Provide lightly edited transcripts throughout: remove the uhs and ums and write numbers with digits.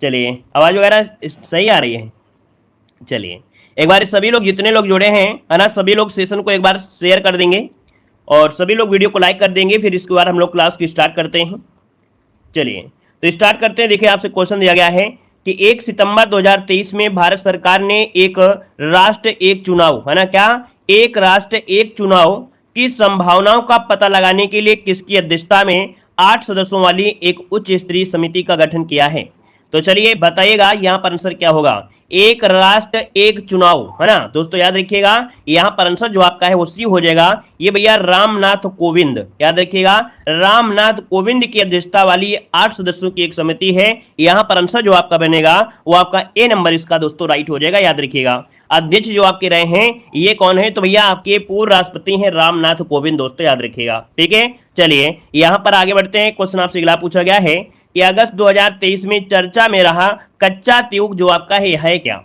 चलिए, आवाज वगैरह सही आ रही है। चलिए, एक बार सभी लोग, जितने लोग जुड़े हैं, है ना, सभी लोग सेशन को एक बार शेयर कर देंगे और सभी लोग वीडियो को लाइक कर देंगे। फिर इसके बाद हम लोग क्लास को स्टार्ट करते हैं। चलिए, तो स्टार्ट करते हैं। देखिए, आपसे क्वेश्चन दिया गया है कि 1 सितंबर 2023 में भारत सरकार ने एक राष्ट्र एक चुनाव, है ना, क्या, एक राष्ट्र एक चुनाव की संभावनाओं का पता लगाने के लिए किसकी अध्यक्षता में 8 सदस्यों वाली एक उच्च स्तरीय समिति का गठन किया है? तो चलिए बताइएगा यहाँ पर आंसर क्या होगा। एक राष्ट्र एक चुनाव, है ना दोस्तों, याद रखिएगा। यहाँ पर आंसर जो आपका है वो सी हो जाएगा। ये भैया रामनाथ कोविंद, याद रखिएगा, रामनाथ कोविंद की अध्यक्षता वाली 8 सदस्यों की एक समिति है। यहाँ पर आंसर जो आपका बनेगा वो आपका ए नंबर इसका दोस्तों राइट हो जाएगा, याद रखिएगा। अध्यक्ष जो आपके रहे हैं ये कौन है? तो भैया आपके पूर्व राष्ट्रपति हैं रामनाथ कोविंद, दोस्तों याद रखिएगा। ठीक है, चलिए यहाँ पर आगे बढ़ते हैं। क्वेश्चन आपसे अगला पूछा गया है कि अगस्त 2023 में चर्चा में रहा कच्चा ट्यूब जो आपका है क्या?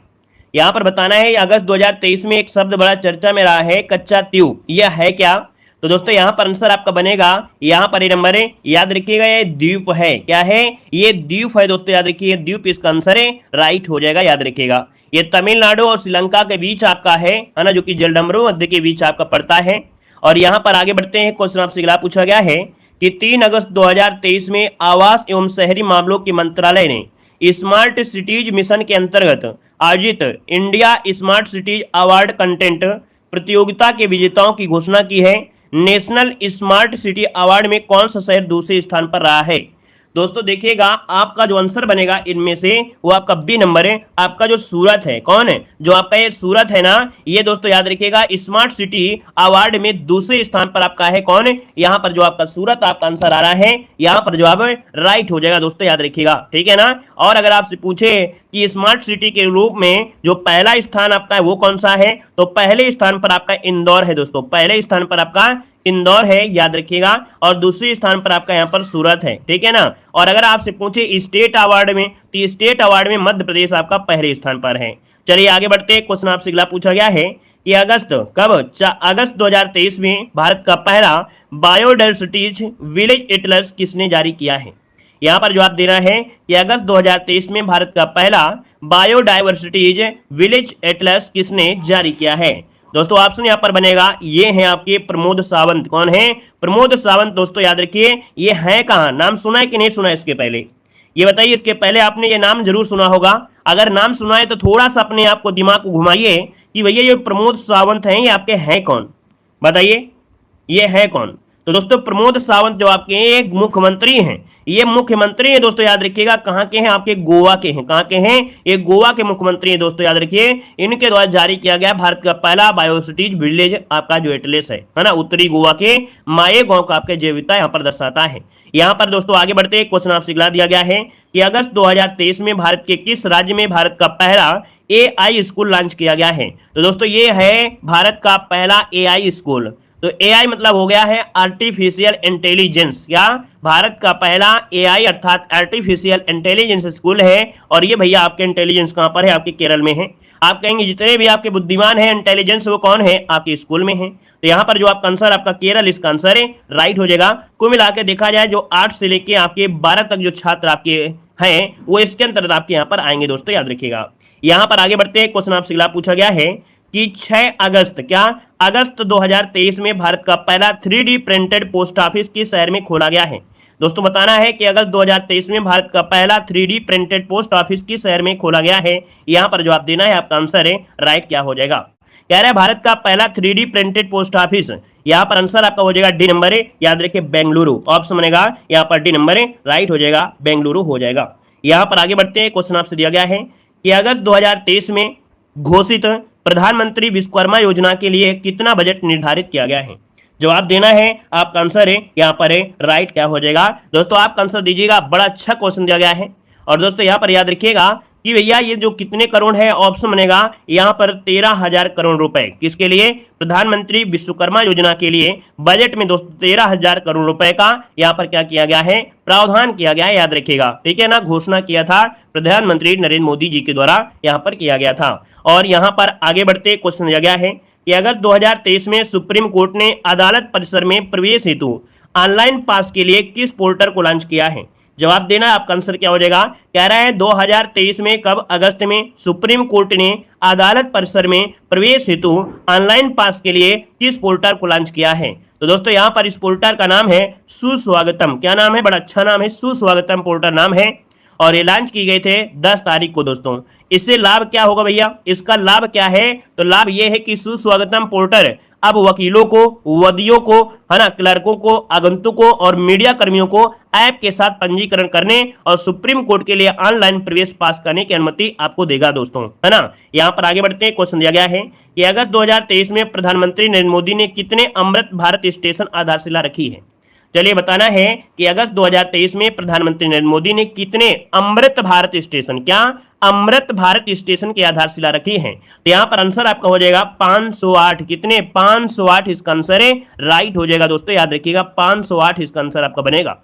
यहां पर बताना है अगस्त 2023 में एक शब्द बड़ा चर्चा में रहा है, कच्चा ट्यूब, यह है क्या? तो दोस्तों यहां पर आंसर आपका बनेगा, यहां पर ये नंबर है, याद रखिएगा, ये द्वीप है। क्या है? ये द्वीप है दोस्तों, याद रखिए, द्वीप इसका आंसर है, राइट हो जाएगा, याद रखिएगा। ये तमिलनाडु और श्रीलंका के बीच आपका है ना, जो कि जलडमरू मध्य के बीच आपका पड़ता है। और यहां पर आगे बढ़ते हैं। क्वेश्चन आपसे अगला पूछा गया है कि 3 अगस्त 2023 में आवास एवं शहरी मामलों के मंत्रालय ने स्मार्ट सिटीज मिशन के अंतर्गत आयोजित India smart cities award content प्रतियोगिता के विजेताओं की घोषणा की है। नेशनल स्मार्ट सिटी अवार्ड में कौन सा शहर दूसरे स्थान पर रहा है? दोस्तों देखिएगा, आपका जो आंसर बनेगा इनमें से वो आपका बी नंबर है, आपका जो सूरत है। कौन है? जो आपका ये सूरत है ना, ये दोस्तों याद रखिएगा, स्मार्ट सिटी अवार्ड में दूसरे स्थान पर आपका है। कौन है? यहाँ पर जो आपका सूरत आपका आंसर आ रहा है, यहाँ पर जवाब राइट हो जाएगा दोस्तों, याद रखिएगा। ठीक है ना। और अगर आपसे पूछे कि स्मार्ट सिटी के रूप में जो पहला स्थान आपका है वो कौन सा है, तो पहले स्थान पर आपका इंदौर है दोस्तों, पहले स्थान पर आपका इंदौर है, याद रखिएगा। और दूसरे स्थान पर आपका यहाँ पर सूरत है। ठीक है ना। और अगर आपसे पूछे स्टेट अवार्ड में, तो स्टेट अवार्ड में मध्य प्रदेश आपका पहले स्थान पर है। चलिए आगे बढ़ते हैं। क्वेश्चन आपसे अगला पूछा गया है कि अगस्त 2023 में भारत का पहला बायोडायवर्सिटीज विलेज एटलस किसने जारी किया है? यहाँ पर जवाब देना है कि अगस्त 2023 में भारत का पहला बायोडायवर्सिटीज विलेज एटलस किसने जारी किया है? दोस्तों ऑप्शन यहाँ पर बनेगा, ये हैं आपके प्रमोद सावंत। कौन है? प्रमोद सावंत। दोस्तों याद रखिए, ये है कहाँ, नाम सुना है कि नहीं सुना है इसके पहले? ये बताइए, इसके पहले आपने ये नाम जरूर सुना होगा। अगर नाम सुना है तो थोड़ा सा अपने आप को दिमाग को घुमाइए कि भैया ये प्रमोद सावंत हैं, ये आपके हैं कौन? बताइए, ये है कौन? तो दोस्तों प्रमोद सावंत जो आपके एक मुख्यमंत्री हैं, ये मुख्यमंत्री है दोस्तों, याद रखिएगा। कहाँ के हैं? आपके गोवा के हैं। कहाँ के हैं? ये गोवा के मुख्यमंत्री हैं दोस्तों, याद रखिए। इनके द्वारा जारी किया गया भारत का पहला बायोसिटीज विलेज आपका जो एटलस है ना, उत्तरी गोवा के माए गांव का आपके जैविकता यहाँ पर दर्शाता है। यहाँ पर दोस्तों आगे बढ़ते हैं। क्वेश्चन आपसे अगला दिया गया है कि अगस्त 2023 में भारत के किस राज्य में भारत का पहला AI स्कूल लॉन्च किया गया है? तो दोस्तों ये है भारत का पहला AI स्कूल। तो AI मतलब हो गया है आर्टिफिशियल इंटेलिजेंस। या भारत का पहला AI अर्थात आर्टिफिशियल इंटेलिजेंस स्कूल है। और ये भैया आपके इंटेलिजेंस कहाँ पर है? आपके केरल में है। आप कहेंगे जितने भी आपके बुद्धिमान हैं इंटेलिजेंस वो कौन है? आपके स्कूल में है। तो यहाँ पर जो आपका आंसर आपका केरल इसका आंसर है, राइट हो जाएगा। कुल मिला के देखा जाए जो 8 से लेके आपके 12 तक जो छात्र आपके हैं वो इसके अंतर्गत आपके यहाँ पर आएंगे दोस्तों, याद रखिएगा। यहाँ पर आगे बढ़ते हैं। क्वेश्चन आपसे अगला पूछा गया है कि 6 अगस्त क्या अगस्त 2023 में भारत का पहला 3D प्रिंटेड पोस्ट ऑफिस किस शहर में खोला गया है? दोस्तों बताना है कि अगस्त 2023 में भारत का पहला 3D प्रिंटेड पोस्ट ऑफिस किस शहर में खोला गया है? यहाँ पर जवाब देना है, आपका आंसर है, राइट क्या हो जाएगा? कह रहा है भारत का पहला 3D प्रिंटेड पोस्ट ऑफिस, यहाँ पर आंसर आपका हो जाएगा डी नंबर है, याद रखिए बेंगलुरु। ऑप्शन बनेगा यहाँ पर डी नंबर है, राइट हो जाएगा, बेंगलुरु हो जाएगा। यहाँ पर आगे बढ़ते हैं। क्वेश्चन आपसे दिया गया है कि अगस्त 2023 में घोषित प्रधानमंत्री विश्वकर्मा योजना के लिए कितना बजट निर्धारित किया गया है? जवाब देना है, आपका आंसर है यहाँ पर है, राइट क्या हो जाएगा? दोस्तों आपका आंसर दीजिएगा, बड़ा अच्छा क्वेश्चन दिया गया है। और दोस्तों यहाँ पर याद रखिएगा कि भैया ये जो कितने करोड़ है, ऑप्शन बनेगा यहाँ पर 13,000 करोड़ रुपए। किसके लिए? प्रधानमंत्री विश्वकर्मा योजना के लिए बजट में दोस्तों 13,000 करोड़ रुपए का यहाँ पर क्या किया गया है? प्रावधान किया गया है, याद रखिएगा। ठीक है ना, घोषणा किया था प्रधानमंत्री नरेंद्र मोदी जी के द्वारा यहाँ पर किया गया था। और यहाँ पर आगे बढ़ते क्वेश्चन दिया गया है कि अगस्त 2023 में सुप्रीम कोर्ट ने अदालत परिसर में प्रवेश हेतु ऑनलाइन पास के लिए किस पोर्टल को लॉन्च किया है? जवाब देना, आपका आंसर क्या हो जाएगा। कह रहा है 2023 में कब, अगस्त में सुप्रीम कोर्ट ने अदालत परिसर में प्रवेश हेतु ऑनलाइन पास के लिए किस पोर्टल को लॉन्च किया है। तो दोस्तों यहाँ पर इस पोर्टल का नाम है सुस्वागतम। क्या नाम है, बड़ा अच्छा नाम है, सुस्वागतम पोर्टल नाम है, और ये लॉन्च की गई थे 10 तारीख को। दोस्तों इससे लाभ क्या होगा भैया, इसका लाभ क्या है, तो लाभ ये है कि सुस्वागतम पोर्टल अब वकीलों को, वदियों को, है ना, क्लर्कों को, आगंतुकों और मीडिया कर्मियों को ऐप के साथ पंजीकरण करने और सुप्रीम कोर्ट के लिए ऑनलाइन प्रवेश पास करने की अनुमति आपको देगा दोस्तों, है ना। यहां पर आगे बढ़ते हैं, क्वेश्चन दिया गया है कि अगस्त 2023 में प्रधानमंत्री नरेंद्र मोदी ने कितने अमृत भारत स्टेशन आधारशिला रखी है। चलिए बताना है कि अगस्त 2023 में प्रधानमंत्री नरेंद्र मोदी ने कितने अमृत भारत स्टेशन, क्या अमृत भारत स्टेशन की आधारशिला रखी है। तो यहां पर आंसर आपका हो जाएगा 508। कितने, 508 इसका आंसर है, राइट हो जाएगा दोस्तों, याद रखिएगा 508 इसका आंसर आपका बनेगा।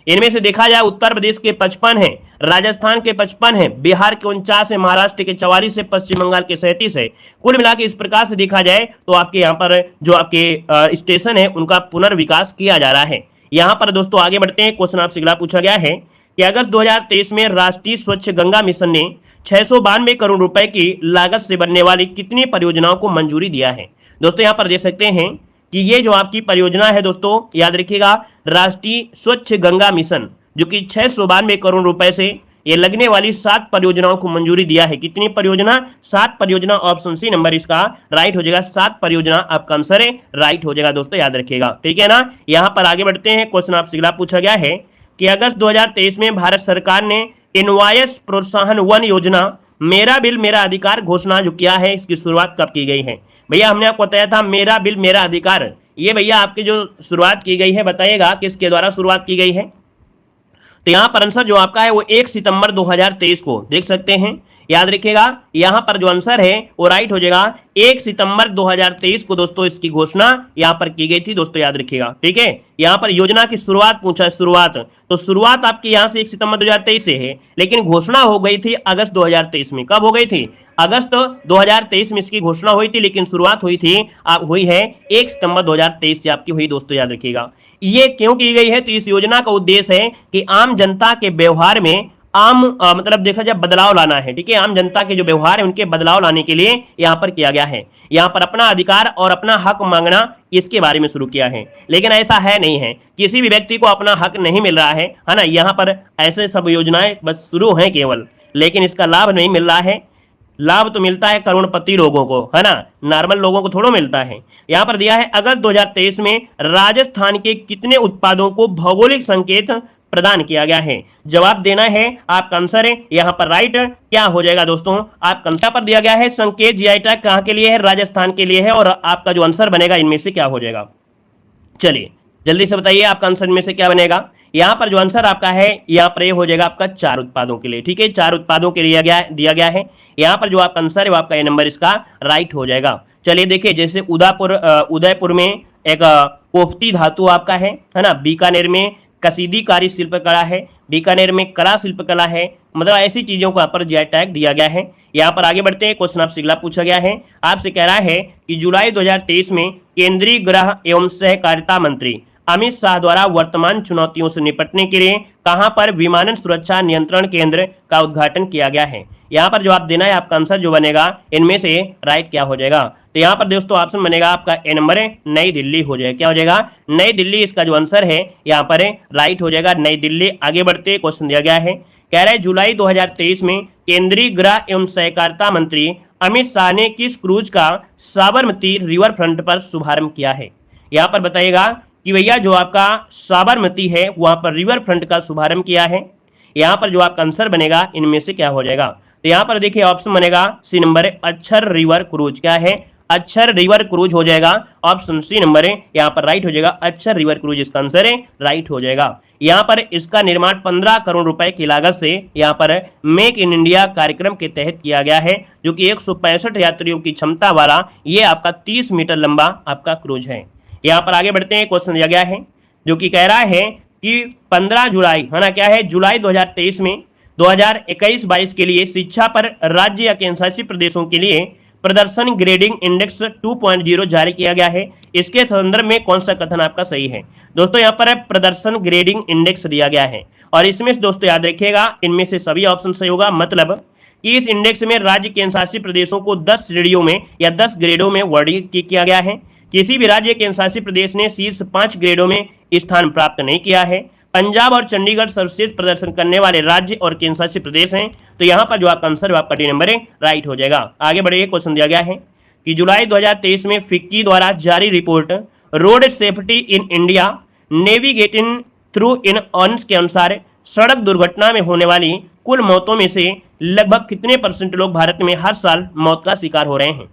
इनमें से देखा जाए उत्तर प्रदेश के 55 है, राजस्थान के 55 है, बिहार के 49 है, महाराष्ट्र के 44 है, पश्चिम बंगाल के 37 है। कुल मिला के इस प्रकार से देखा जाए तो आपके यहाँ पर जो आपके स्टेशन है उनका पुनर्विकास किया जा रहा है। यहां पर दोस्तों आगे बढ़ते हैं, क्वेश्चन आपसे अगला पूछा गया है कि अगस्त 2023 में राष्ट्रीय स्वच्छ गंगा मिशन ने 692 करोड़ रुपए की लागत से बनने वाली कितनी परियोजनाओं को मंजूरी दिया है। दोस्तों यहां पर देख सकते हैं कि ये जो आपकी परियोजना है दोस्तों, याद रखिएगा, राष्ट्रीय स्वच्छ गंगा मिशन, जो कि 692 करोड़ रुपए से ये लगने वाली 7 परियोजनाओं को मंजूरी दिया है। कितनी परियोजना, 7 परियोजना, ऑप्शन सी नंबर इसका राइट हो जाएगा, 7 परियोजना आपका आंसर है, राइट हो जाएगा दोस्तों, याद रखिएगा, ठीक है ना। यहां पर आगे बढ़ते हैं, क्वेश्चन आपसे अगला पूछा गया है कि अगस्त 2023 में भारत सरकार ने इनवॉयस प्रोत्साहन 1 योजना मेरा बिल मेरा अधिकार घोषणा जो किया है, इसकी शुरुआत कब की गई है। भैया हमने आपको बताया था मेरा बिल मेरा अधिकार, ये भैया आपकी जो शुरुआत की गई है, बताइएगा किसके द्वारा शुरुआत की गई है। तो यहां पर आंसर जो आपका है वो 1 सितंबर 2023 को देख सकते हैं, याद रखिएगा, यहां पर जो आंसर है वो राइट हो जाएगा 1 सितंबर 2023 को दोस्तों इसकी घोषणा यहां पर की गई थी दोस्तों, याद रखिएगा, ठीक है। यहां पर योजना की शुरुआत पूछा है, शुरुआत, तो शुरुआत आपकी यहां से 1 सितंबर 2023 से है, लेकिन घोषणा हो गई थी अगस्त 2023 में। कब हो गई थी, अगस्त 2023 में इसकी घोषणा हुई थी, लेकिन शुरुआत हुई थी हुई है 1 सितंबर 2023 से आपकी हुई दोस्तों, याद रखिएगा। ये क्यों की गई है, तो इस योजना का उद्देश्य है कि आम जनता के व्यवहार में मतलब देखा जाए बदलाव लाना है, ठीक है। आम जनता के जो व्यवहार है उनके बदलाव लाने के लिए यहां पर किया गया है, यहां पर अपना अधिकार और अपना हक मांगना, इसके बारे में शुरू किया है। लेकिन ऐसा है नहीं है, किसी भी व्यक्ति को अपना हक नहीं मिल रहा है ना। यहां पर ऐसे सब योजनाएं बस शुरू हैं केवल, लेकिन इसका लाभ नहीं मिल रहा है। लाभ तो मिलता है करोड़पति लोगों को, है ना, नॉर्मल लोगों को थोड़ा मिलता है। यहां पर दिया है अगस्त 2023 में राजस्थान के कितने उत्पादों को भौगोलिक संकेत प्रदान किया गया है। जवाब देना है, आपका आंसर है यहां पर राइट क्या हो जाएगा दोस्तों, आपका आंसर पर दिया गया है संकेत जीआई टैग कहां के लिए है, राजस्थान के लिए है, और आपका जो आंसर बनेगा इनमें से क्या हो जाएगा। चलिए जल्दी से बताइए आपका आंसर इनमें से क्या बनेगा। यहां पर जो आंसर आपका है यहां पर ये हो जाएगा आपका 4 उत्पादों के लिए, ठीक है, 4 उत्पादों के लिए दिया गया है। यहां पर जो आपका आंसर है वो आपका ये नंबर इसका राइट हो जाएगा। चलिए देखिए, जैसे उदयपुर में एक कोफ्ती धातु आपका है ना, बीकानेर में कसीदीकारी शिल्पकला है, बीकानेर में कला शिल्पकला है, मतलब ऐसी चीजों को यहाँ पर जीआई टैग दिया गया है। यहाँ पर आगे बढ़ते हैं, क्वेश्चन आपसे अगला पूछा गया है, आपसे कह रहा है कि जुलाई 2023 में केंद्रीय गृह एवं सहकारिता मंत्री अमित शाह द्वारा वर्तमान चुनौतियों से निपटने के लिए कहां पर विमानन सुरक्षा नियंत्रण केंद्र का उद्घाटन किया गया है। यहां पर जवाब देना है, आपका आंसर जो बनेगा इनमें से राइट क्या हो जाएगा। तो यहां पर दोस्तों ऑप्शन बनेगा आपका ए नंबर है, नई दिल्ली हो जाएगा, क्या हो जाएगा, नई दिल्ली इसका जो आंसर है यहां पर राइट हो जाएगा, नई दिल्ली। आगे बढ़ते क्वेश्चन दिया गया है, कह रहा है जुलाई 2023 में केंद्रीय गृह एवं सहकारिता मंत्री अमित शाह ने किस क्रूज का साबरमती रिवर फ्रंट पर शुभारंभ किया है। यहाँ पर बताइएगा कि भैया जो आपका साबरमती है वहां पर रिवर फ्रंट का शुभारंभ किया है। यहाँ पर जो आपका आंसर बनेगा इनमें से क्या हो जाएगा। तो यहाँ पर देखिए ऑप्शन बनेगा सी नंबर है, अक्षर रिवर क्रूज, क्या है, अक्षर रिवर क्रूज हो जाएगा, ऑप्शन सी नंबर है यहाँ पर राइट हो जाएगा, अक्षर रिवर क्रूज इसका आंसर है, राइट हो जाएगा। यहाँ पर इसका निर्माण 15 करोड़ रुपए की लागत से यहाँ पर मेक इन इंडिया कार्यक्रम के तहत किया गया है, जो कि 165 यात्रियों की क्षमता वाला ये आपका 30 मीटर लंबा आपका क्रूज है। यहाँ पर आगे बढ़ते हैं, क्वेश्चन दिया गया है जो कि कह रहा है कि 15 जुलाई है ना, क्या है, जुलाई 2023 में 2021-22 के लिए शिक्षा पर राज्य या केंद्र शासित प्रदेशों के लिए प्रदर्शन ग्रेडिंग इंडेक्स 2.0 जारी किया गया है, इसके संदर्भ में कौन सा कथन आपका सही है? दोस्तों यहाँ पर प्रदर्शन ग्रेडिंग इंडेक्स दिया गया है और इसमें दोस्तों याद रखिएगा इनमें से सभी ऑप्शन सही होगा। मतलब कि इस इंडेक्स में राज्य केंद्र शासित प्रदेशों को 10 श्रेणियों में या 10 ग्रेडों में वर्गीकृत किया गया है। किसी भी राज्य केंद्र शासित प्रदेश ने शीर्ष 5 ग्रेडों में स्थान प्राप्त नहीं किया है। पंजाब और चंडीगढ़ सर्वश्रेष्ठ प्रदर्शन करने वाले राज्य और केंद्र शासित प्रदेश हैं। तो यहाँ पर जो आपका आंसर है आपका डी नंबर है राइट हो जाएगा। आगे बढ़िए, क्वेश्चन दिया गया है कि जुलाई 2023 में फिक्की द्वारा जारी report road safety in India navigating through in ऑन्स के अनुसार सड़क दुर्घटना में होने वाली कुल मौतों में से लगभग कितने % लोग भारत में हर साल मौत का शिकार हो रहे हैं?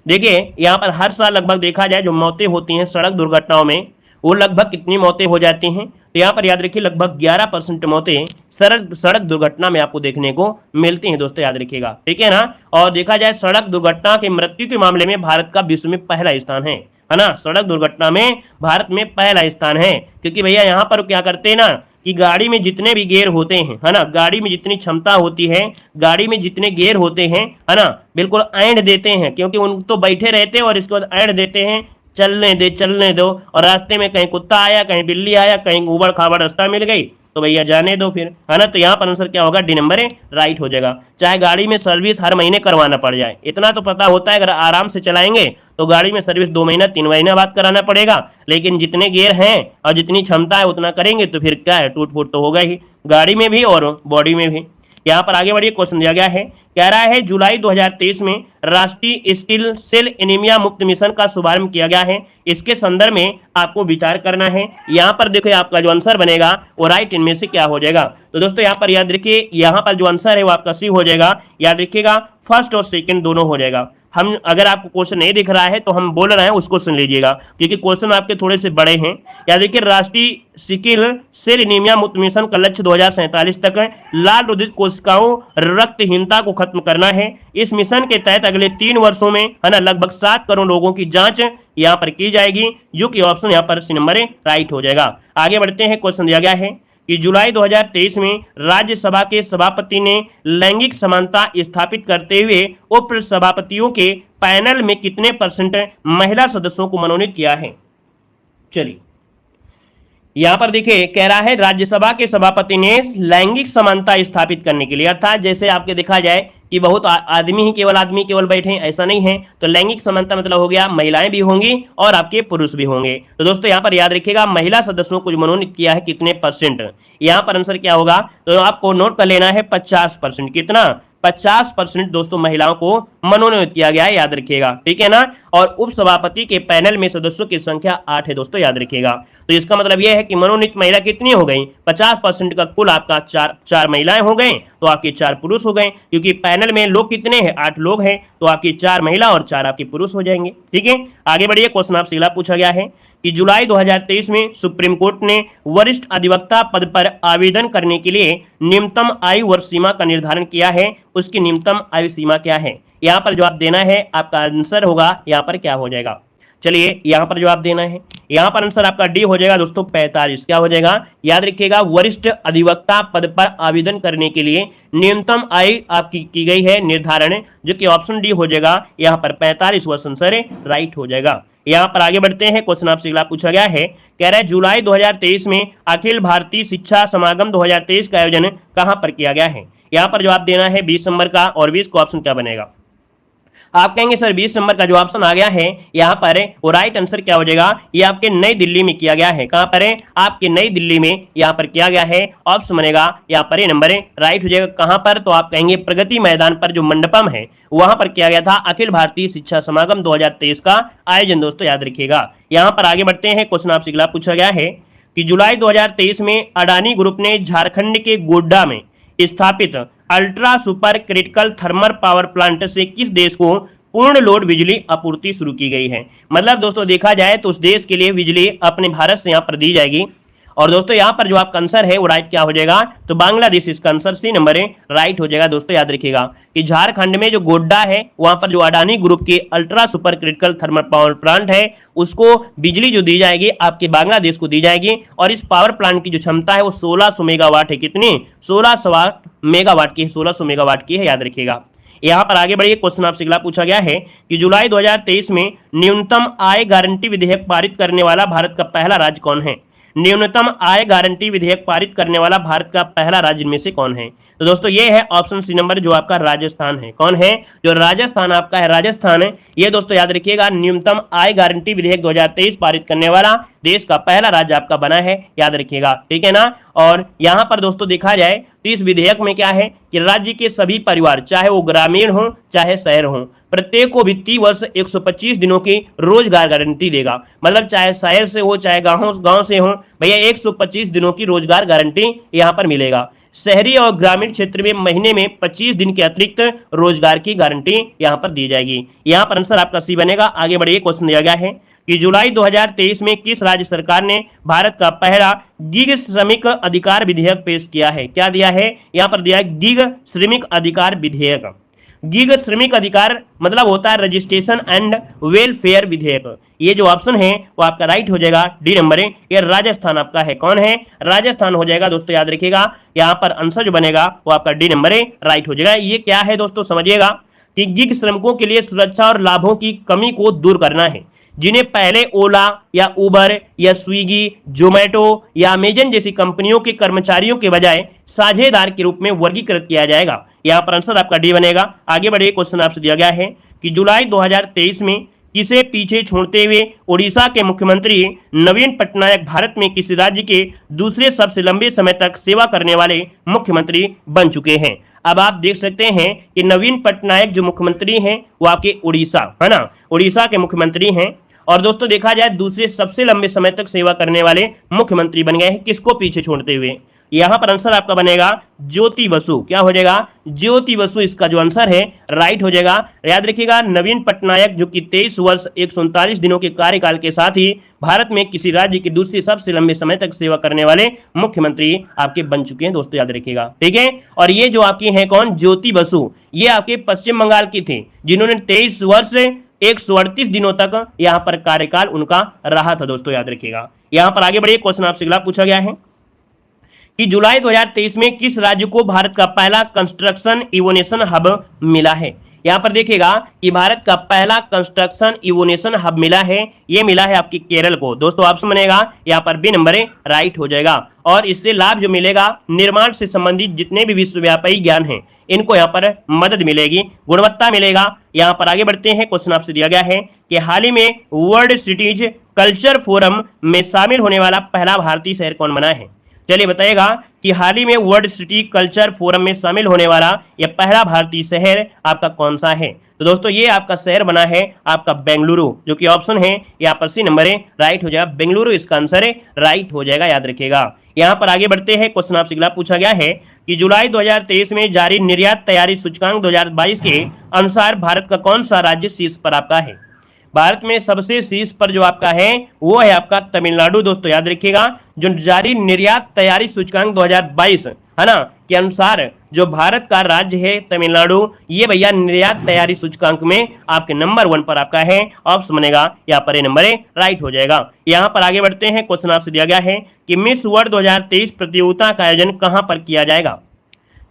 देखिए यहाँ पर हर साल लगभग देखा जाए जो मौतें होती हैं सड़क दुर्घटनाओं में वो लगभग कितनी मौतें हो जाती हैं? तो यहाँ पर याद रखिए लगभग 11% मौतें सड़क दुर्घटना में आपको देखने को मिलती हैं दोस्तों, याद रखिएगा, ठीक है ना। और देखा जाए सड़क दुर्घटना के मृत्यु के मामले में भारत का विश्व में पहला स्थान है ना। सड़क दुर्घटना में भारत में पहला स्थान है, क्योंकि भैया यहाँ पर क्या करते हैं ना कि गाड़ी में जितने भी गियर होते हैं, है ना, गाड़ी में जितनी क्षमता होती है, गाड़ी में जितने गियर होते हैं, है ना, बिल्कुल ऐंड देते हैं, क्योंकि उन तो बैठे रहते हैं और इसके बाद ऐंड देते हैं, चलने दो। और रास्ते में कहीं कुत्ता आया, कहीं बिल्ली आया, कहीं उबड़ खाबड़ रास्ता मिल गई तो भैया जाने दो फिर, है ना। तो यहाँ पर आंसर क्या होगा? डी नंबर है राइट हो जाएगा। चाहे गाड़ी में सर्विस हर महीने करवाना पड़ जाए, इतना तो पता होता है, अगर आराम से चलाएंगे तो गाड़ी में सर्विस 2 महीना 3 महीना बाद कराना पड़ेगा, लेकिन जितने गियर हैं और जितनी क्षमता है उतना करेंगे तो फिर क्या है, टूट फूट तो होगा ही गाड़ी में भी और बॉडी में भी। यहाँ पर आगे बढ़िए, क्वेश्चन दिया गया है, कह रहा है जुलाई 2023 में राष्ट्रीय स्किल सेल एनीमिया मुक्त मिशन का शुभारंभ किया गया है, इसके संदर्भ में आपको विचार करना है। यहाँ पर देखो आपका जो आंसर बनेगा वो राइट इनमें से क्या हो जाएगा? तो दोस्तों यहाँ पर याद रखिए, यहाँ पर जो आंसर है वो आपका सी हो जाएगा, याद रखिएगा फर्स्ट और सेकंड दोनों हो जाएगा। हम अगर आपको क्वेश्चन नहीं दिख रहा है तो हम बोल रहे हैं उसको सुन लीजिएगा, क्योंकि क्वेश्चन आपके थोड़े से बड़े हैं। याद देखिए राष्ट्रीय सिकिल सेल एनीमिया मुक्त मिशन का लक्ष्य 2047 तक लाल रुधिर कोशिकाओं रक्तहीनता को खत्म करना है। इस मिशन के तहत अगले 3 वर्षों में, है ना, लगभग 7 करोड़ लोगों की जांच यहाँ पर की जाएगी, जो कि ऑप्शन यहाँ पर सी नंबर राइट हो जाएगा। आगे बढ़ते हैं, क्वेश्चन दिया गया है कि जुलाई 2023 में राज्यसभा के सभापति ने लैंगिक समानता स्थापित करते हुए उप सभापतियों के पैनल में कितने % महिला सदस्यों को मनोनीत किया है? चलिए यहाँ पर देखिए, कह रहा है राज्यसभा के सभापति ने लैंगिक समानता स्थापित करने के लिए, अर्थात जैसे आपके देखा जाए कि बहुत आदमी केवल बैठे हैं, ऐसा नहीं है। तो लैंगिक समानता मतलब हो गया महिलाएं भी होंगी और आपके पुरुष भी होंगे। तो दोस्तों यहाँ पर याद रखिएगा महिला सदस्यों को मनोनीत किया है कितने %? यहाँ पर आंसर क्या होगा? तो आपको नोट कर लेना है 50%। कितना? 50% दोस्तों महिलाओं को मनोनीत किया गया है, याद रखिएगा, ठीक है ना। और उपसभापति के पैनल में सदस्यों की संख्या 8 है दोस्तों, याद रखिएगा। तो इसका मतलब यह है कि मनोनीत महिला कितनी हो गई? 50% का कुल आपका 4 महिलाएं हो गए, तो आपके 4 पुरुष हो गए, क्योंकि पैनल में लोग कितने हैं? 8 लोग हैं, तो आपकी 4 महिला और 4 आपके पुरुष हो जाएंगे, ठीक है। आगे बढ़िए, क्वेश्चन आपसे अगला पूछा गया है कि जुलाई 2023 में सुप्रीम कोर्ट ने वरिष्ठ अधिवक्ता पद पर आवेदन करने के लिए न्यूनतम आयु वर्ष सीमा का निर्धारण किया है, उसकी न्यूनतम आयु सीमा क्या है? यहाँ पर जवाब देना है, आपका आंसर होगा यहाँ पर क्या हो जाएगा? चलिए यहाँ पर जवाब देना है, यहाँ पर आंसर आपका डी हो जाएगा दोस्तों 45। क्या हो जाएगा? याद रखिएगा वरिष्ठ अधिवक्ता पद पर आवेदन करने के लिए न्यूनतम आयु आपकी की गई है निर्धारण, जो कि ऑप्शन डी हो जाएगा यहाँ पर 45 वर्ष आंसर राइट हो जाएगा। यहाँ पर आगे बढ़ते हैं, क्वेश्चन आपसे अगला पूछा गया है, कह रहा है जुलाई 2023 में अखिल भारतीय शिक्षा समागम 2023 का आयोजन कहां पर किया गया है? यहाँ पर जवाब देना है 20 नंबर का, और 20 का ऑप्शन क्या बनेगा? आप कहेंगे सर 20 नंबर का जो ऑप्शन आ गया है यहाँ पर वो राइट आंसर क्या हो जाएगा? ये आपके नई दिल्ली में किया गया है। कहां पर है? आपके नई दिल्ली में यहाँ पर किया गया है, ऑप्शन बनेगा यहाँ पर ये नंबर राइट हो जाएगा। कहां पर? तो आप कहेंगे प्रगति मैदान पर जो मंडपम है वहां पर किया गया था अखिल भारतीय शिक्षा समागम 2023 का आयोजन दोस्तों, याद रखिएगा। यहाँ पर आगे बढ़ते हैं, क्वेश्चन आपसे अगला पूछा गया है कि जुलाई 2023 में अडानी ग्रुप ने झारखंड के गोड्डा में स्थापित ultra super critical thermal power plant से किस देश को पूर्ण लोड बिजली आपूर्ति शुरू की गई है? मतलब दोस्तों देखा जाए तो उस देश के लिए बिजली अपने भारत से यहाँ पर दी जाएगी। और दोस्तों यहाँ पर जो आपका आंसर है वो राइट क्या हो जाएगा? तो बांग्लादेश इसका आंसर सी नंबर राइट हो जाएगा दोस्तों, याद रखिएगा कि झारखंड में जो गोड्डा है वहां पर जो अडानी ग्रुप के ultra super critical thermal power plant है उसको बिजली जो दी जाएगी आपके बांग्लादेश को दी जाएगी। और इस पावर प्लांट की जो क्षमता है वो 1600 मेगावाट है। कितनी? 1600 मेगावाट की है, 1600 मेगावाट की है, याद रखिएगा। यहाँ पर आगे बढ़िए, क्वेश्चन आपसे अगला पूछा गया है कि जुलाई 2023 में न्यूनतम आय गारंटी विधेयक पारित करने वाला भारत का पहला राज्य कौन है? न्यूनतम आय गारंटी विधेयक पारित करने वाला भारत का पहला राज्य में से कौन है? तो दोस्तों ये है ऑप्शन सी नंबर, जो आपका राजस्थान है। कौन है? जो राजस्थान आपका है, राजस्थान है। ये दोस्तों याद रखिएगा, न्यूनतम आय गारंटी विधेयक 2023 पारित करने वाला देश का पहला राज्य आपका बना है, याद रखिएगा, ठीक है ना। और यहां पर दोस्तों देखा जाए तो इस विधेयक में क्या है कि राज्य के सभी परिवार, चाहे वो ग्रामीण हो चाहे शहर हो, प्रत्येक को वित्तीय वर्ष 125 दिनों की रोजगार गारंटी देगा। मतलब चाहे शहर से हो चाहे गांव से हो, भैया 125 दिनों की रोजगार गारंटी यहां पर मिलेगा। शहरी और ग्रामीण क्षेत्र में महीने में 25 दिन के अतिरिक्त रोजगार की गारंटी यहां पर दी जाएगी। यहां पर आंसर आपका सी बनेगा। आगे बढ़िए, क्वेश्चन दिया गया है कि जुलाई 2023 में किस राज्य सरकार ने भारत का पहला गिग श्रमिक अधिकार विधेयक पेश किया है? क्या दिया है? यहां पर दिया है गिग श्रमिक अधिकार विधेयक। गिग श्रमिक अधिकार मतलब होता है रजिस्ट्रेशन एंड वेलफेयर विधेयक। ये जो ऑप्शन है वो आपका राइट हो जाएगा, डी नंबर है। ये राजस्थान आपका है। कौन है? राजस्थान हो जाएगा दोस्तों, याद रखिएगा। यहाँ पर आंसर जो बनेगा वो आपका डी नंबर है, राइट हो जाएगा। ये क्या है दोस्तों, समझिएगा कि गिग श्रमिकों के लिए सुरक्षा और लाभों की कमी को दूर करना है, जिन्हें पहले ओला या उबर या स्विगी, जोमेटो या अमेजन जैसी कंपनियों के कर्मचारियों के बजाय साझेदार के रूप में वर्गीकृत किया जाएगा। यहां पर आंसर आपका डी बनेगा। आगे बढ़िए, क्वेश्चन आपसे दिया गया है कि जुलाई 2023 में किसे पीछे छोड़ते हुए उड़ीसा के मुख्यमंत्री नवीन पटनायक भारत में किसी राज्य के दूसरे सबसे लंबे समय तक सेवा करने वाले मुख्यमंत्री बन चुके हैं? अब आप देख सकते हैं कि नवीन पटनायक जो मुख्यमंत्री हैं वो आपके उड़ीसा, है ना, उड़ीसा के मुख्यमंत्री हैं। और दोस्तों देखा जाए दूसरे सबसे लंबे समय तक सेवा करने वाले मुख्यमंत्री बन गए हैं, किसको पीछे छोड़ते हुए? यहां पर आंसर आपका बनेगा ज्योति बसु। क्या हो जाएगा? ज्योति बसु इसका जो आंसर है, राइट हो जाएगा। याद रखिएगा, नवीन पटनायक जो कि 23 वर्ष 139 दिनों के कार्यकाल के साथ ही भारत में किसी राज्य की दूसरी सबसे लंबे समय तक सेवा करने वाले मुख्यमंत्री आपके बन चुके हैं दोस्तों, याद रखिएगा, ठीक है। और ये जो आपकी है कौन? ज्योति बसु, ये आपके पश्चिम बंगाल की थी, जिन्होंने 23 वर्ष 138 दिनों तक यहां पर कार्यकाल उनका रहा था दोस्तों, याद रखिएगा। यहां पर आगे बढ़िए, क्वेश्चन आपसे अगला पूछा गया है कि जुलाई 2023 में किस राज्य को भारत का पहला कंस्ट्रक्शन इनोवेशन हब मिला है? यहां पर देखिएगा कि भारत का पहला कंस्ट्रक्शन इनोवेशन हब मिला है, ये मिला है आपकी केरल को दोस्तों। ऑप्शन बनेगा यहां पर बी नंबर है, राइट हो जाएगा। और इससे लाभ जो मिलेगा, निर्माण से संबंधित जितने भी विश्वव्यापी ज्ञान हैं इनको यहाँ पर मदद मिलेगी, गुणवत्ता मिलेगा। यहाँ पर आगे बढ़ते हैं, क्वेश्चन आपसे दिया गया है कि हाल ही में वर्ल्ड सिटीज कल्चर फोरम में शामिल होने वाला पहला भारतीय शहर कौन बना है? चलिए बताइएगा कि हाल ही में वर्ल्ड सिटी कल्चर फोरम में शामिल होने वाला यह पहला भारतीय शहर आपका कौन सा है? तो दोस्तों ये आपका शहर बना है आपका बेंगलुरु, जो कि ऑप्शन है यहाँ पर सी नंबर है, राइट हो जाएगा। बेंगलुरु इसका आंसर है, राइट हो जाएगा, याद रखिएगा। यहाँ पर आगे बढ़ते हैं, क्वेश्चन आपसे अगला पूछा गया है कि जुलाई 2023 में जारी निर्यात तैयारी सूचकांक 2022 के अनुसार भारत का कौन सा राज्य शीर्ष पर आपका है? भारत में सबसे शीर्ष पर जो आपका है वो है आपका तमिलनाडु दोस्तों, याद रखिएगा। जो जारी निर्यात तैयारी सूचकांक 2022 है ना के अनुसार जो भारत का राज्य है तमिलनाडु, ये भैया निर्यात तैयारी सूचकांक में आपके नंबर 1 पर आपका है। ऑप्शन बनेगा यहाँ पर ए नंबर है, राइट हो जाएगा। यहाँ पर आगे बढ़ते हैं, क्वेश्चन आपसे दिया गया है कि मिस वर्ल्ड 2023 प्रतियोगिता का आयोजन कहां पर किया जाएगा?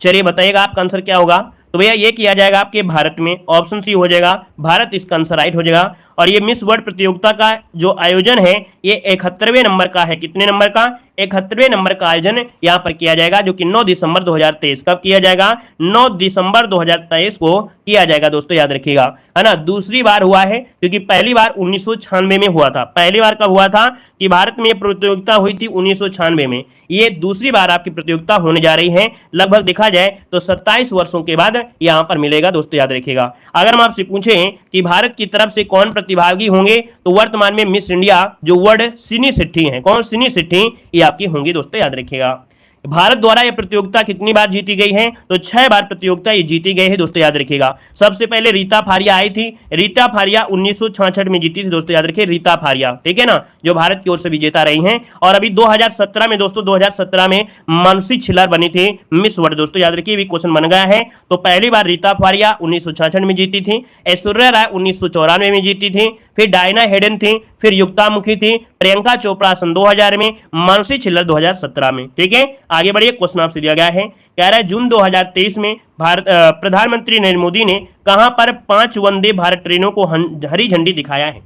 चलिए बताइएगा आपका आंसर क्या होगा। तो भैया ये किया जाएगा आपके भारत में, ऑप्शन सी हो जाएगा, भारत इसका आंसर राइट हो जाएगा। और ये मिस वर्ल्ड प्रतियोगिता का जो आयोजन है ये 71वें नंबर का है। कितने नंबर का? 71वें नंबर का आयोजन यहाँ पर किया जाएगा, जो कि 9 दिसंबर 2023 कब किया जाएगा? 9 दिसंबर 2023 को किया जाएगा दोस्तों, याद रखिएगा, है ना। दूसरी बार हुआ है, क्योंकि पहली बार 1996 में हुआ था। पहली बार कब हुआ था कि भारत में प्रतियोगिता हुई थी 1996 में। ये दूसरी बार आपकी प्रतियोगिता होने जा रही है, लगभग देखा जाए तो 27 वर्षों के बाद यहाँ पर मिलेगा दोस्तों, याद रखिएगा। अगर हम आपसे पूछें कि भारत की तरफ से कौन प्रतिभागी होंगे, तो वर्तमान में मिस इंडिया जो वर्ल्ड सिनी सेट्टी है, कौन? सिनी सेट्टी ये आपकी होंगी दोस्तों, याद रखिएगा। भारत द्वारा यह प्रतियोगिता कितनी बार जीती गई है? तो 6 बार प्रतियोगिता ये जीती गई है दोस्तों, याद रखिएगा। सबसे पहले रीता फारिया आई थी, रीता फारिया 1966 में जीती थी दोस्तों, याद रखिए, रीता फारिया, ठीक है ना, जो भारत की ओर से विजेता रही हैं। और अभी 2017 में दोस्तों, 2017 में मानसी छिल्लर बनी थी मिस वर्ल्ड दोस्तों, याद रखिए, भी क्वेश्चन बन गया है। तो पहली बार रीता फारिया 1966 में जीती थी, ऐश्वर्या राय 1994 में जीती थी, फिर डायना हेडन थी, फिर युक्ता मुखी थी, प्रियंका चोपड़ा सन 2000 में, मानसी छिल्लर 2017 में, ठीक है। आगे बढ़िए, क्वेश्चन आपसे दिया गया है, कह रहा है जून 2023 में प्रधानमंत्री नरेंद्र मोदी ने कहां पर 5 वंदे भारत ट्रेनों को हरी झंडी दिखाया है।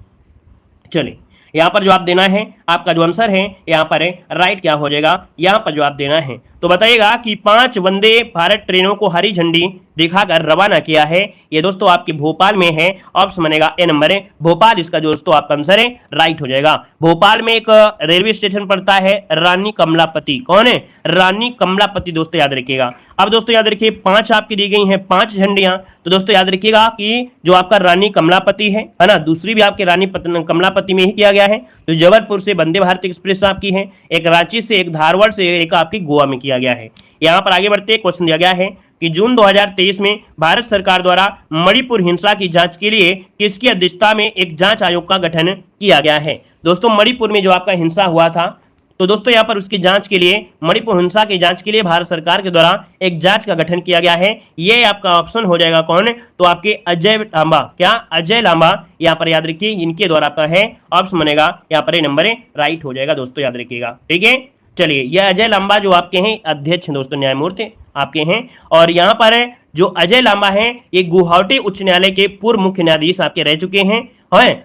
चलिए यहाँ पर जवाब देना है, आपका जो आंसर है यहाँ पर है राइट क्या हो जाएगा, यहाँ पर जवाब देना है। तो बताइएगा कि 5 वंदे भारत ट्रेनों को हरी झंडी दिखाकर रवाना किया है, ये दोस्तों आपके भोपाल में है। ऑप्शन बनेगा ए नंबर है भोपाल, इसका जो दोस्तों आपका आंसर है राइट हो जाएगा। भोपाल में एक रेलवे स्टेशन पड़ता है रानी कमलापति, कौन है, रानी कमलापति दोस्तों याद रखिएगा। अब दोस्तों याद रखिए 5 आपकी दी गई हैं 5 झंडियां, तो दोस्तों याद रखिएगा कि जो आपका रानी कमलापति है ना, दूसरी भी आपके रानी कमलापति में ही किया गया है। तो जबलपुर से वंदे भारत एक्सप्रेस आपकी है, एक रांची से, एक धारवाड़ से, एक आपकी गोवा में किया गया है। यहाँ पर आगे बढ़ते क्वेश्चन दिया गया है कि जून 2023 में भारत सरकार द्वारा मणिपुर हिंसा की जांच के लिए किसकी अध्यक्षता में एक जांच आयोग का गठन किया गया है। दोस्तों मणिपुर में जो आपका हिंसा हुआ था, तो दोस्तों यहाँ पर उसकी जांच के लिए, मणिपुर हिंसा की जांच के लिए भारत सरकार के द्वारा एक जांच का गठन किया गया है। ये आपका ऑप्शन हो जाएगा कौन, तो आपके अजय लांबा, क्या अजय लांबा, यहाँ पर याद रखिए इनके द्वारा आपका है, ऑप्शन बनेगा यहाँ पर नंबर राइट हो जाएगा दोस्तों याद रखिएगा। ठीक है, चलिए यह अजय लांबा जो आपके हैं अध्यक्ष दोस्तों न्यायमूर्ति आपके हैं, और यहाँ पर जो अजय लांबा है ये गुवाहाटी उच्च न्यायालय के पूर्व मुख्य न्यायाधीश आपके रह चुके हैं।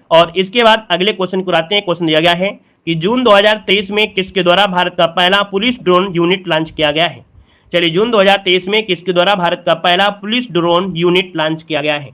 और इसके बाद अगले क्वेश्चन को आते हैं। क्वेश्चन दिया गया है कि जून 2023 में किसके द्वारा भारत का पहला पुलिस ड्रोन यूनिट लॉन्च किया गया है। चलिए जून 2023 में किसके द्वारा भारत का पहला पुलिस ड्रोन यूनिट लॉन्च किया गया है।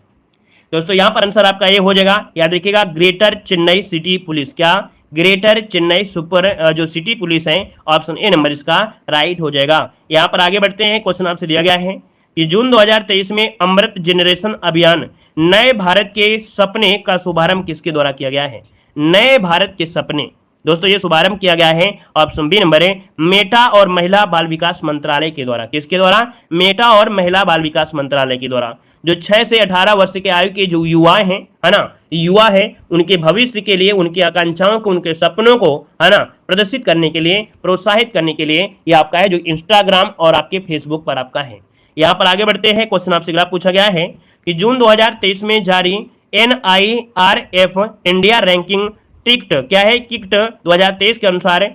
दोस्तों यहाँ पर आंसर आपका ये हो जाएगा, याद रखिएगा ग्रेटर चेन्नई सिटी पुलिस, क्या ग्रेटर चेन्नई सुपर जो सिटी पुलिस है, ऑप्शन ए नंबर इसका राइट हो जाएगा। यहाँ पर आगे बढ़ते हैं। क्वेश्चन आपसे दिया गया है कि जून 2023 में अमृत जनरेशन अभियान नए भारत के सपने का शुभारंभ किसके द्वारा किया गया है। नए भारत के सपने दोस्तों ये शुभारंभ किया गया है, ऑप्शन बी नंबर है मेटा और महिला बाल विकास मंत्रालय के द्वारा। किसके द्वारा, मेटा और महिला बाल विकास मंत्रालय के द्वारा। जो 6 से 18 वर्ष के आयु के जो युवा हैं, है ना, युवा है, उनके भविष्य के लिए, उनकी आकांक्षाओं को, उनके सपनों को, है ना, प्रदर्शित करने के लिए, प्रोत्साहित करने के लिए ये आपका है जो इंस्टाग्राम और आपके फेसबुक पर आपका है। यहाँ पर आगे बढ़ते हैं। क्वेश्चन आपसे अगला पूछा गया है कि जून 2023 में जारी NIRF इंडिया रैंकिंग टिक्ट, क्या है, किक्ट 2023 के अनुसार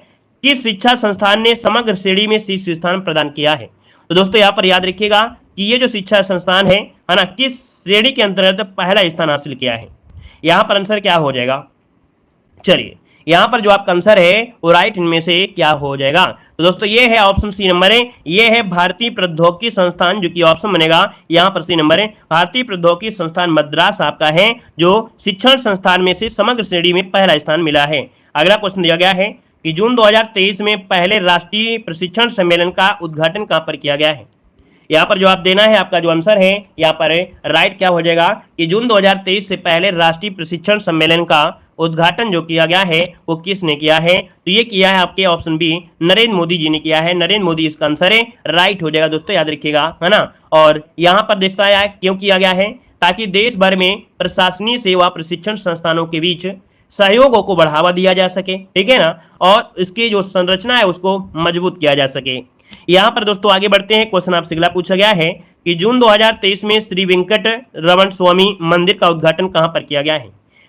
किस शिक्षा संस्थान ने समग्र श्रेणी में शीर्ष स्थान प्रदान किया है। तो दोस्तों यहाँ पर याद रखिएगा कि ये जो शिक्षा संस्थान है ना, किस श्रेणी के अंतर्गत पहला स्थान हासिल किया है। यहाँ पर आंसर क्या हो जाएगा, चलिए यहाँ पर जो आपका आंसर है वो राइट इनमें से क्या हो जाएगा। तो दोस्तों ये है ऑप्शन सी नंबर है, ये है भारतीय प्रौद्योगिकी संस्थान, जो कि ऑप्शन बनेगा यहाँ पर सी नंबर है। भारतीय प्रौद्योगिकी संस्थान मद्रास आपका है जो शिक्षण संस्थान में से समग्र श्रेणी में पहला स्थान मिला है। अगला क्वेश्चन दिया गया है कि जून 2023 में पहले राष्ट्रीय प्रशिक्षण सम्मेलन का उद्घाटन कहाँ पर किया गया है। यहाँ पर जवाब देना है, आपका जो आंसर है यहाँ पर राइट क्या हो जाएगा कि जून 2023 से पहले राष्ट्रीय प्रशिक्षण सम्मेलन का उद्घाटन जो किया गया है वो किसने किया है। तो ये किया है आपके ऑप्शन बी नरेंद्र मोदी जी ने किया है। नरेंद्र मोदी इसका आंसर है, राइट हो जाएगा दोस्तों याद रखिएगा, है ना। और यहाँ पर देखता है क्यों किया गया है, ताकि देश भर में प्रशासनिक सेवा प्रशिक्षण संस्थानों के बीच सहयोगों को बढ़ावा दिया जा सके, ठीक है ना, और इसकी जो संरचना है उसको मजबूत किया जा सके। यहाँ पर दोस्तों आगे बढ़ते हैं। क्वेश्चन आपसे अगला पूछा गया है कि जून 2023 में श्री वेंकट रमण स्वामी मंदिर का उद्घाटन कहाँ पर किया गया है।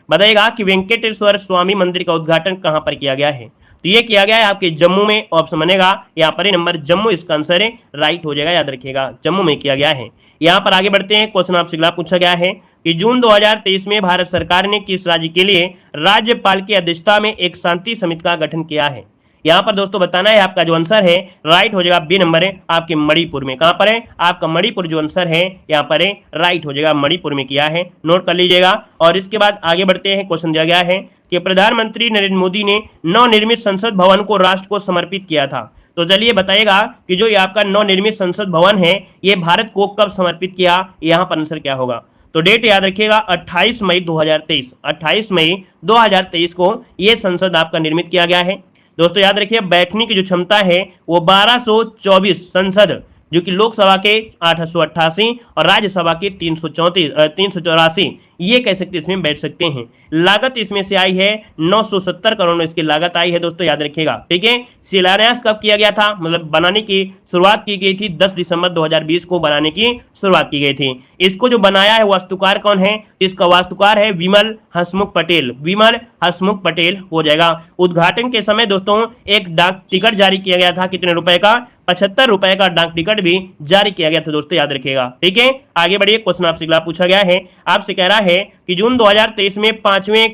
बताइएगा कि वेंकटेश्वर स्वामी मंदिर का उद्घाटन कहाँ पर किया गया है। तो ये किया गया है आपके जम्मू में, ऑप्शन बनेगा यहाँ पर नंबर जम्मू इसका आंसर है, राइट हो जाएगा, याद रखिएगा जम्मू में किया गया है। यहाँ पर आगे बढ़ते हैं। क्वेश्चन आपसे अगला पूछा गया है कि जून 2023 में भारत सरकार ने किस राज्य के लिए राज्यपाल की अध्यक्षता में एक शांति समिति का गठन किया है। यहाँ पर दोस्तों बताना है, आपका जो आंसर है राइट हो जाएगा, बी नंबर है आपके मणिपुर में। कहाँ पर है, आपका मणिपुर जो आंसर है यहाँ पर है राइट हो जाएगा, मणिपुर में किया है, नोट कर लीजिएगा। और इसके बाद आगे बढ़ते हैं। क्वेश्चन दिया गया है कि प्रधानमंत्री नरेंद्र मोदी ने नवनिर्मित संसद भवन को राष्ट्र को समर्पित किया था। तो चलिए बताइएगा कि जो ये आपका नवनिर्मित संसद भवन है ये भारत को कब समर्पित किया, यहाँ पर आंसर क्या होगा। तो डेट याद रखिएगा 28 मई 2023, 28 मई 2023 को ये संसद आपका निर्मित किया गया है। दोस्तों याद रखिए बैठने की जो क्षमता है वो 1224 संसद, जो कि लोकसभा के 888 और राज्यसभा के 384 ये कह सकते इसमें बैठ सकते हैं। लागत इसमें से आई है 970 करोड़ इसकी लागत आई है दोस्तों याद रखिएगा, ठीक है। शिलान्यास कब किया गया था, मतलब बनाने की शुरुआत की गई थी 10 दिसंबर 2020 को बनाने की शुरुआत की गई थी। इसको जो बनाया है वास्तुकार कौन है, इसका वास्तुकार है विमल हसमुख पटेल, विमल हसमुख पटेल हो जाएगा। उद्घाटन के समय दोस्तों एक डाक टिकट जारी किया गया था, कितने रुपए का, ₹75 का डाक टिकट भी जारी किया गया था दोस्तों, याद रखिएगा। ठीक है, आगे बढ़िए। क्वेश्चन आपसे अगला पूछा गया है, आपसे कह रहा है कि जून 2023 में 5वें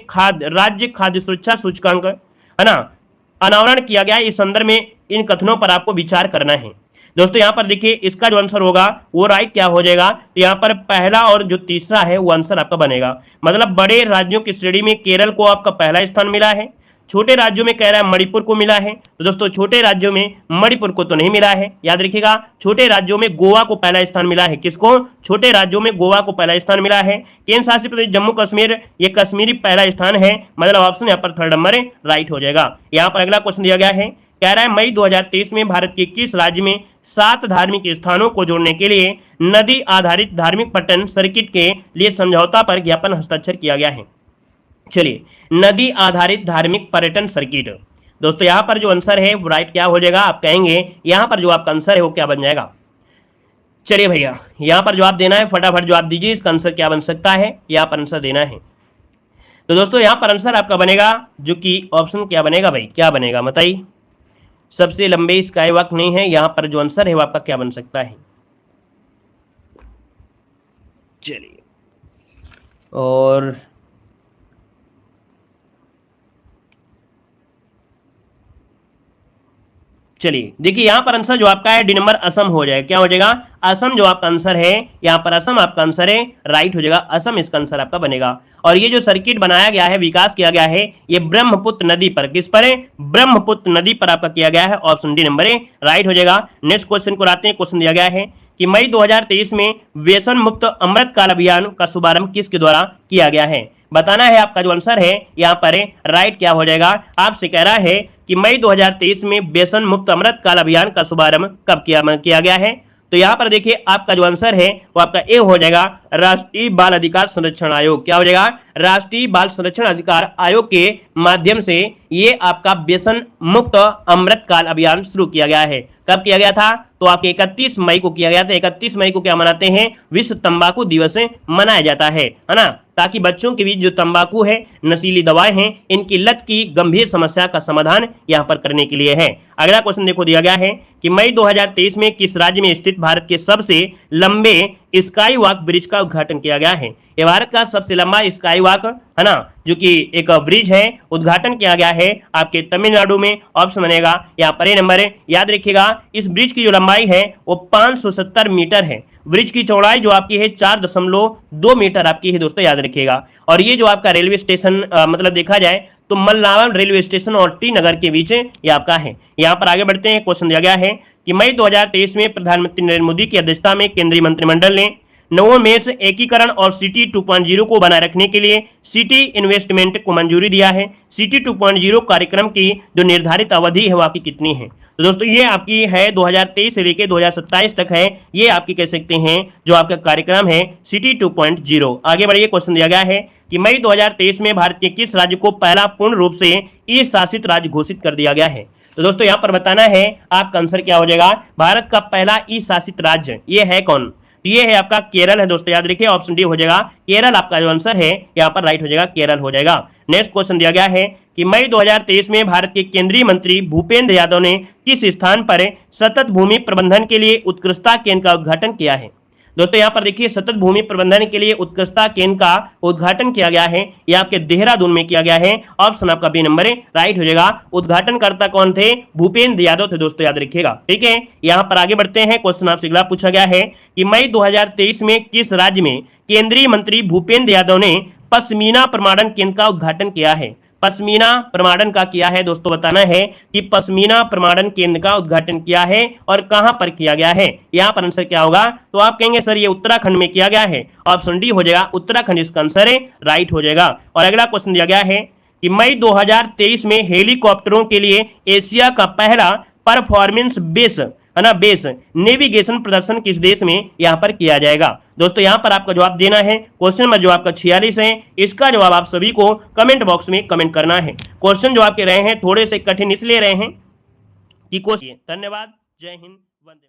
राज्य खाद्य सुरक्षा सूचकांक, है ना, अनावरण किया गया। इस संदर्भ में इन कथनों पर आपको विचार करना है। दोस्तों यहाँ पर देखिए, इसका जो आंसर होगा वो राइट क्या हो जाएगा, तो यहाँ पर पहला और जो तीसरा है वो आंसर आपका बनेगा। मतलब बड़े राज्यों की श्रेणी में केरल को आपका पहला स्थान मिला है, छोटे राज्यों में कह रहा है मणिपुर को मिला है। तो दोस्तों छोटे राज्यों में मणिपुर को तो नहीं मिला है, याद रखिएगा। छोटे राज्यों में गोवा को पहला स्थान मिला है। किसको? छोटे राज्यों में गोवा को पहला स्थान मिला है। केंद्र शासित प्रदेश जम्मू कश्मीर, ये कश्मीरी पहला स्थान है। मतलब ऑप्शन यहाँ पर थर्ड नंबर राइट हो जाएगा। यहाँ पर अगला क्वेश्चन दिया गया है, कह रहा है मई 2023 में भारत के किस राज्य में 7 धार्मिक स्थानों को जोड़ने के लिए नदी आधारित धार्मिक पर्यटन सर्किट के लिए समझौता पर ज्ञापन हस्ताक्षर किया गया है? चलिए, नदी आधारित धार्मिक पर्यटन सर्किट। दोस्तों यहाँ पर जो आंसर है वो राइट क्या हो जाएगा, आप कहेंगे यहाँ पर जो आपका आंसर है वो क्या बन जाएगा। चलिए भैया, यहाँ पर जवाब देना है, फटाफट जवाब दीजिए। इसका आंसर क्या बन सकता है, यहाँ पर आंसर देना है। तो दोस्तों यहाँ पर आंसर आपका बनेगा जो कि ऑप्शन क्या बनेगा भाई, क्या बनेगा बताइए। सबसे लंबे स्काई वॉक नहीं है, यहाँ पर जो आंसर है वो आपका क्या बन सकता है। चलिए, और चलिए देखिए, यहां पर आंसर जो आपका है डी नंबर असम हो जाएगा। क्या हो जाएगा? असम जो आपका आंसर है, यहां पर असम आपका आंसर है, राइट हो जाएगा। असम इसका आंसर आपका बनेगा। और ये जो सर्किट बनाया गया है, विकास किया गया है, ये ब्रह्मपुत्र नदी पर, किस पर है? ब्रह्मपुत्र नदी पर आपका किया गया है। ऑप्शन डी नंबर राइट हो जाएगा। नेक्स्ट क्वेश्चन को आते हैं। क्वेश्चन दिया गया है कि मई 2023 में व्यसन मुक्त अमृत काल अभियान का शुभारंभ किसके द्वारा किया गया है? बताना है। आपका जो आंसर है यहाँ पर राइट क्या हो जाएगा, आपसे कह रहा है कि मई 2023 में व्यसन मुक्त अमृत काल अभियान का शुभारंभ कब किया गया है? तो यहाँ पर देखिए, आपका जो आंसर है वो आपका ए हो जाएगा, राष्ट्रीय बाल अधिकार संरक्षण आयोग। क्या हो जाएगा? राष्ट्रीय बाल संरक्षण अधिकार आयोग के माध्यम से ये आपका व्यसन मुक्त अमृत काल अभियान शुरू किया गया है। कब किया गया था? तो आपके 31 मई को किया गया था। 31 मई को क्या मनाते हैं? विश्व तंबाकू दिवस मनाया जाता है ना, ताकि बच्चों के बीच जो तंबाकू है, नशीली दवाएं हैं, इनकी लत की गंभीर समस्या का समाधान यहाँ पर करने के लिए है। अगला क्वेश्चन देखो, दिया गया है कि मई 2023 में किस राज्य में स्थित भारत के सबसे लंबे स्काई वॉक ब्रिज का उद्घाटन किया गया है? ये भारत का सबसे लंबा स्काई वॉक है ना, जो कि एक ब्रिज है, उद्घाटन किया गया है आपके तमिलनाडु में। ऑप्शन बनेगा यहाँ पर ए नंबर याद रखिएगा। इस ब्रिज की जो लंबाई है वो 570 मीटर है। ब्रिज की चौड़ाई जो आपकी है 4.2 मीटर आपकी है दोस्तों, याद रखिएगा। और ये जो आपका रेलवे स्टेशन मतलब देखा जाए तो मल्लावन रेलवे स्टेशन और टी नगर के बीच ये आपका है। यहाँ पर आगे बढ़ते हैं। क्वेश्चन दिया गया है कि मई 2023 में प्रधानमंत्री नरेंद्र मोदी की अध्यक्षता में केंद्रीय मंत्रिमंडल ने नवोन्मेष एकीकरण और सिटी 2.0 को बनाए रखने के लिए सिटी इन्वेस्टमेंट को मंजूरी दिया है। सिटी 2.0 कार्यक्रम की जो निर्धारित अवधि है वो आपकी कितनी है? तो दोस्तों ये आपकी है 2023 से लेकर 2027 तक है। ये आपकी कह सकते हैं जो आपका कार्यक्रम है सिटी 2.0। आगे बढ़िए। क्वेश्चन दिया गया है कि मई 2023 में भारत के किस राज्य को पहला पूर्ण रूप से ई शासित राज्य घोषित कर दिया गया है? तो दोस्तों यहाँ पर बताना है, आपका आंसर क्या हो जाएगा। भारत का पहला ई शासित राज्य ये है कौन? ये है आपका केरल है दोस्तों, याद रखिए। ऑप्शन डी हो जाएगा केरल, आपका जो आंसर है यहाँ पर राइट हो जाएगा, केरल हो जाएगा। नेक्स्ट क्वेश्चन दिया गया है कि मई 2023 में भारत के केंद्रीय मंत्री भूपेंद्र यादव ने किस स्थान पर सतत भूमि प्रबंधन के लिए उत्कृष्टता केंद्र का उद्घाटन किया है? दोस्तों यहाँ पर देखिए, सतत भूमि प्रबंधन के लिए उत्कृष्टता केंद्र का उद्घाटन किया गया है, यह आपके देहरादून में किया गया है। ऑप्शन आपका बी नंबर राइट हो जाएगा। उद्घाटनकर्ता कौन थे? भूपेंद्र यादव थे दोस्तों, याद रखिएगा। ठीक है, यहाँ पर आगे बढ़ते हैं। क्वेश्चन आपसे अगला पूछा गया है कि मई 2023 में किस राज्य में केंद्रीय मंत्री भूपेंद्र यादव ने पश्मीना प्रमाणन केंद्र का उद्घाटन किया है? पश्मीना प्रमाणन का किया है दोस्तों, बताना है कि पश्मीना प्रमाणन केंद्र का उद्घाटन किया है और कहां पर किया गया है। यहां पर आंसर क्या होगा? तो आप कहेंगे सर ये उत्तराखंड में किया गया है। ऑप्शन डी हो जाएगा, उत्तराखंड इसका आंसर है, राइट हो जाएगा। और अगला क्वेश्चन दिया गया है कि मई 2023 में हेलीकॉप्टरों के लिए एशिया का पहला परफॉर्मेंस बेस नेविगेशन प्रदर्शन किस देश में यहां पर किया जाएगा? दोस्तों यहां पर आपका जवाब देना है। क्वेश्चन में जो आपका 46 है, इसका जवाब आप सभी को कमेंट बॉक्स में कमेंट करना है। क्वेश्चन जो आपके रहे हैं थोड़े से कठिन इसलिए रहे हैं कि धन्यवाद। जय हिंद, वंदे।